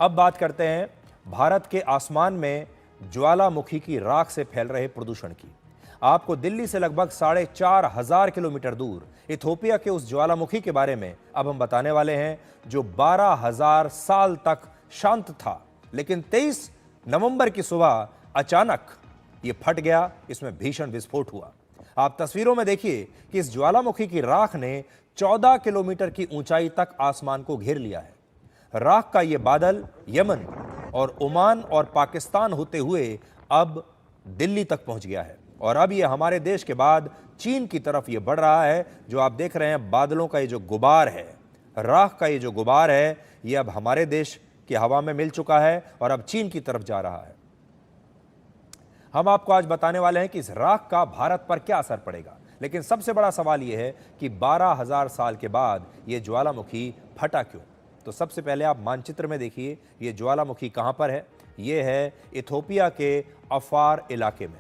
अब बात करते हैं भारत के आसमान में ज्वालामुखी की राख से फैल रहे प्रदूषण की। आपको दिल्ली से लगभग 4,500 किलोमीटर दूर इथोपिया के उस ज्वालामुखी के बारे में अब हम बताने वाले हैं, जो 12,000 साल तक शांत था, लेकिन 23 नवंबर की सुबह अचानक ये फट गया। इसमें भीषण विस्फोट हुआ। आप तस्वीरों में देखिए कि इस ज्वालामुखी की राख ने 14 किलोमीटर की ऊंचाई तक आसमान को घेर लिया है। राख का यह बादल यमन और ओमान और पाकिस्तान होते हुए अब दिल्ली तक पहुंच गया है और अब यह हमारे देश के बाद चीन की तरफ यह बढ़ रहा है। जो आप देख रहे हैं बादलों का ये जो गुबार है, राख का ये जो गुबार है, यह अब हमारे देश की हवा में मिल चुका है और अब चीन की तरफ जा रहा है। हम आपको आज बताने वाले हैं कि इस राख का भारत पर क्या असर पड़ेगा, लेकिन सबसे बड़ा सवाल यह है कि 12,000 साल के बाद यह ज्वालामुखी फटा क्यों। तो सबसे पहले आप मानचित्र में देखिए यह ज्वालामुखी कहां पर है। यह है इथोपिया के अफार इलाके में।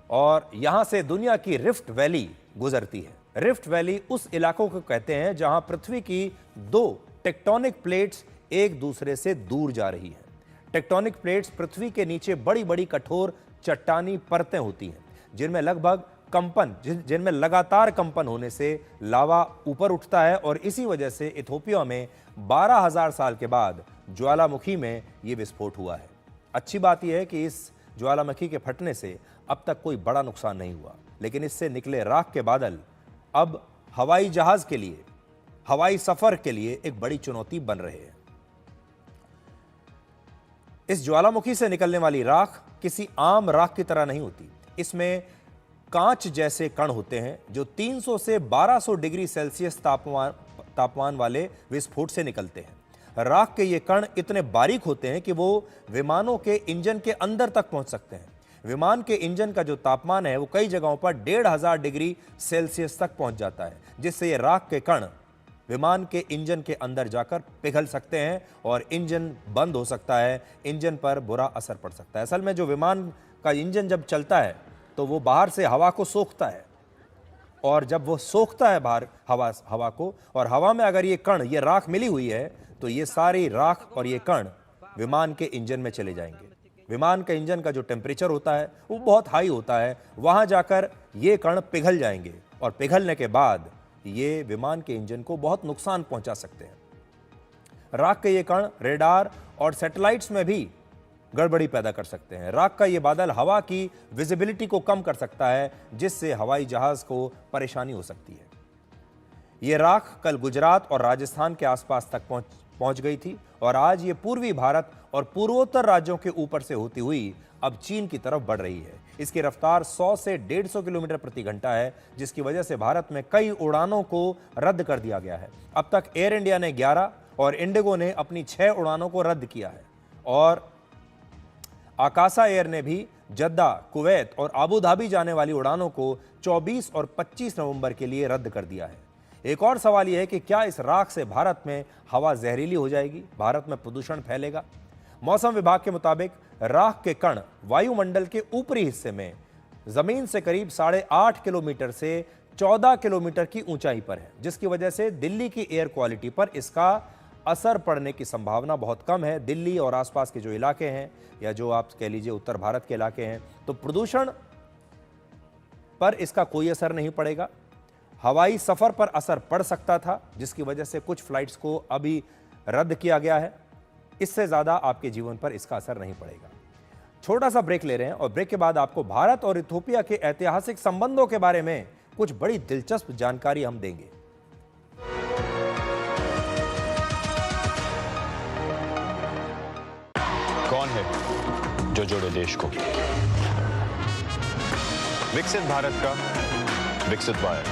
और यहां से दुनिया की रिफ्ट वैली गुजरती है। रिफ्ट वैली उस इलाकों को कहते हैं जहां पृथ्वी की दो टेक्टोनिक प्लेट्स एक दूसरे से दूर जा रही हैं। टेक्टोनिक प्लेट्स पृथ्वी के नीचे बड़ी बड़ी कठोर चट्टानी परतें होती हैं, जिनमें लगातार कंपन होने से लावा ऊपर उठता है और इसी वजह से इथोपिया में 12,000 साल के बाद ज्वालामुखी में यह विस्फोट हुआ है। अच्छी बात यह है कि इस ज्वालामुखी के फटने से अब तक कोई बड़ा नुकसान नहीं हुआ, लेकिन इससे निकले राख के बादल अब हवाई जहाज के लिए, हवाई सफर के लिए एक बड़ी चुनौती बन रहे हैं। इस ज्वालामुखी से निकलने वाली राख किसी आम राख की तरह नहीं होती। इसमें कांच जैसे कण होते हैं जो 300 से 1200 डिग्री सेल्सियस तापमान वाले विस्फोट से निकलते हैं। राख के ये कण इतने बारीक होते हैं कि वो विमानों के इंजन के अंदर तक पहुंच सकते हैं। विमान के इंजन का जो तापमान है वो कई जगहों पर 1,500 डिग्री सेल्सियस तक पहुंच जाता है, जिससे ये राख के कण विमान के इंजन के अंदर जाकर पिघल सकते हैं और इंजन बंद हो सकता है, इंजन पर बुरा असर पड़ सकता है। असल में जो विमान का इंजन जब चलता है तो वो बाहर से हवा को सोखता है, और जब वो सोखता है बाहर हवा को, और हवा में अगर ये कण, ये राख मिली हुई है, तो ये सारी राख और ये कण विमान के इंजन में चले जाएंगे। विमान का इंजन का जो टेम्परेचर होता है वो बहुत हाई होता है, वहां जाकर ये कण पिघल जाएंगे और पिघलने के बाद ये विमान के इंजन को बहुत नुकसान पहुंचा सकते हैं। राख के ये कण रेडार और सैटेलाइट्स में भी गड़बड़ी पैदा कर सकते हैं। राख का ये बादल हवा की विजिबिलिटी को कम कर सकता है, जिससे हवाई जहाज को परेशानी हो सकती है। ये राख कल गुजरात और राजस्थान के आसपास तक पहुंच गई थी और आज ये पूर्वी भारत और पूर्वोत्तर राज्यों के ऊपर से होती हुई अब चीन की तरफ बढ़ रही है। इसकी रफ्तार 100 से 150 किलोमीटर प्रति घंटा है, जिसकी वजह से भारत में कई उड़ानों को रद्द कर दिया गया है। अब तक एयर इंडिया ने 11 और इंडिगो ने अपनी 6 उड़ानों को रद्द किया है, और आकाशा एयर ने भी जद्दा, कुवैत और आबू धाबी जाने वाली उड़ानों को 24 और 25 नवंबर के लिए रद्द कर दिया है। एक और सवाल यह है कि क्या इस राख से भारत में हवा जहरीली हो जाएगी, भारत में प्रदूषण फैलेगा। मौसम विभाग के मुताबिक राख के कण वायुमंडल के ऊपरी हिस्से में जमीन से करीब 8.5 किलोमीटर से 14 किलोमीटर की ऊंचाई पर है, जिसकी वजह से दिल्ली की एयर क्वालिटी पर इसका असर पड़ने की संभावना बहुत कम है। दिल्ली और आसपास के जो इलाके हैं, या जो आप कह लीजिए उत्तर भारत के इलाके हैं, तो प्रदूषण पर इसका कोई असर नहीं पड़ेगा। हवाई सफर पर असर पड़ सकता था, जिसकी वजह से कुछ फ्लाइट्स को अभी रद्द किया गया है। इससे ज्यादा आपके जीवन पर इसका असर नहीं पड़ेगा। छोटा सा ब्रेक ले रहे हैं और ब्रेक के बाद आपको भारत और इथोपिया के ऐतिहासिक संबंधों के बारे में कुछ बड़ी दिलचस्प जानकारी हम देंगे। कौन है जो जोड़े देश को? विकसित भारत का विकसित भारत।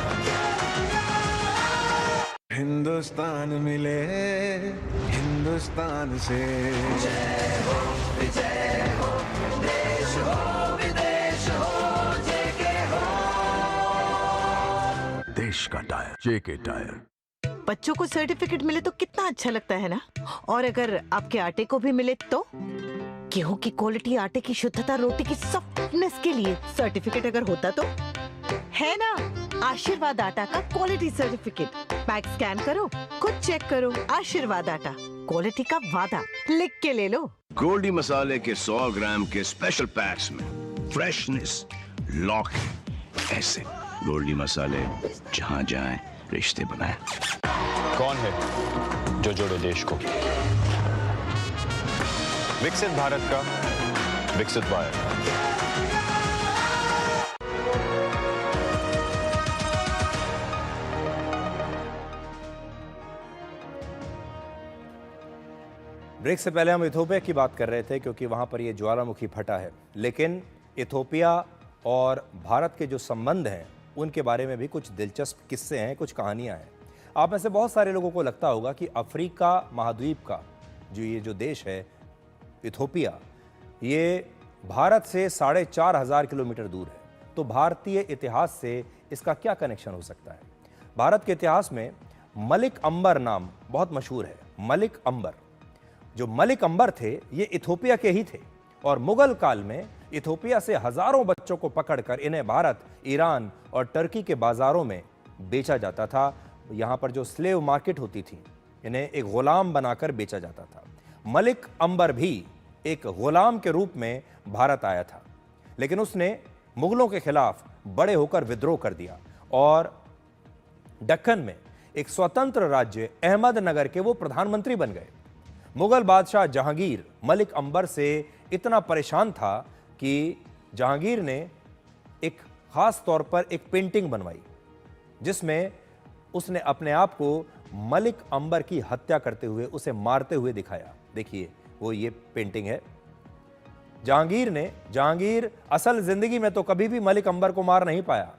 हिंदुस्तान मिले हिंदुस्तान से, जय हो देश हो विदेश हो जेके हो। देश का टायर जेके टायर। बच्चों को सर्टिफिकेट मिले तो कितना अच्छा लगता है ना। और अगर आपके आटे को भी मिले तो गेहूं की क्वालिटी, आटे की शुद्धता, रोटी की सॉफ्टनेस के लिए सर्टिफिकेट अगर होता तो, है ना। आशीर्वाद आटा का क्वालिटी सर्टिफिकेट। पैक स्कैन करो, खुद चेक करो। आशीर्वाद आटा, क्वालिटी का वादा, लिख के ले लो। गोल्डी मसाले के 100 ग्राम के स्पेशल पैक्स में फ्रेशनेस लॉक है। ऐसे गोल्डी मसाले जहां जाएं रिश्ते बनाएं। कौन है जो जोड़े देश को? विकसित भारत का विकसित भारत। ब्रेक से पहले हम इथोपिया की बात कर रहे थे क्योंकि वहां पर यह ज्वालामुखी फटा है, लेकिन इथोपिया और भारत के जो संबंध हैं उनके बारे में भी कुछ दिलचस्प किस्से हैं, कुछ कहानियां हैं। आप में से बहुत सारे लोगों को लगता होगा कि अफ्रीका महाद्वीप का जो देश है इथोपिया, ये भारत से 4,500 किलोमीटर दूर है। तो भारतीय इतिहास से इसका क्या कनेक्शन हो सकता है? भारत के इतिहास में मलिक अंबर नाम बहुत मशहूर है। मलिक अंबर, जो मलिक अंबर थे ये इथोपिया के ही थे और मुगल काल में इथोपिया से हजारों बच्चों को पकड़कर इन्हें भारत, ईरान और टर्की के बाजारों में बेचा जाता था। यहाँ पर जो स्लेव मार्केट होती थी, इन्हें एक गुलाम बनाकर बेचा जाता था। मलिक अंबर भी एक गुलाम के रूप में भारत आया था, लेकिन उसने मुगलों के खिलाफ बड़े होकर विद्रोह कर दिया और दक्कन में एक स्वतंत्र राज्य अहमदनगर के वो प्रधानमंत्री बन गए। मुगल बादशाह जहांगीर मलिक अंबर से इतना परेशान था कि जहांगीर ने एक खास तौर पर एक पेंटिंग बनवाई जिसमें उसने अपने आप को मलिक अंबर की हत्या करते हुए, उसे मारते हुए दिखाया। देखिए वो ये पेंटिंग है। जहांगीर असल जिंदगी में तो कभी भी मलिक अंबर को मार नहीं पाया,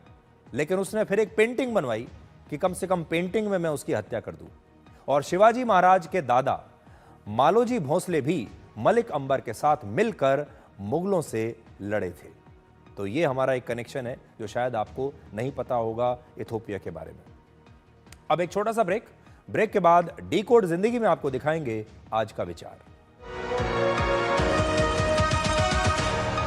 लेकिन उसने फिर एक पेंटिंग बनवाई कि कम से कम पेंटिंग में मैं उसकी हत्या कर दूं। और शिवाजी महाराज के दादा मालोजी भोंसले भी मलिक अंबर के साथ मिलकर मुगलों से लड़े थे। तो ये हमारा एक कनेक्शन है जो शायद आपको नहीं पता होगा इथोपिया के बारे में। अब एक छोटा सा ब्रेक के बाद डी कोड जिंदगी में आपको दिखाएंगे आज का विचार।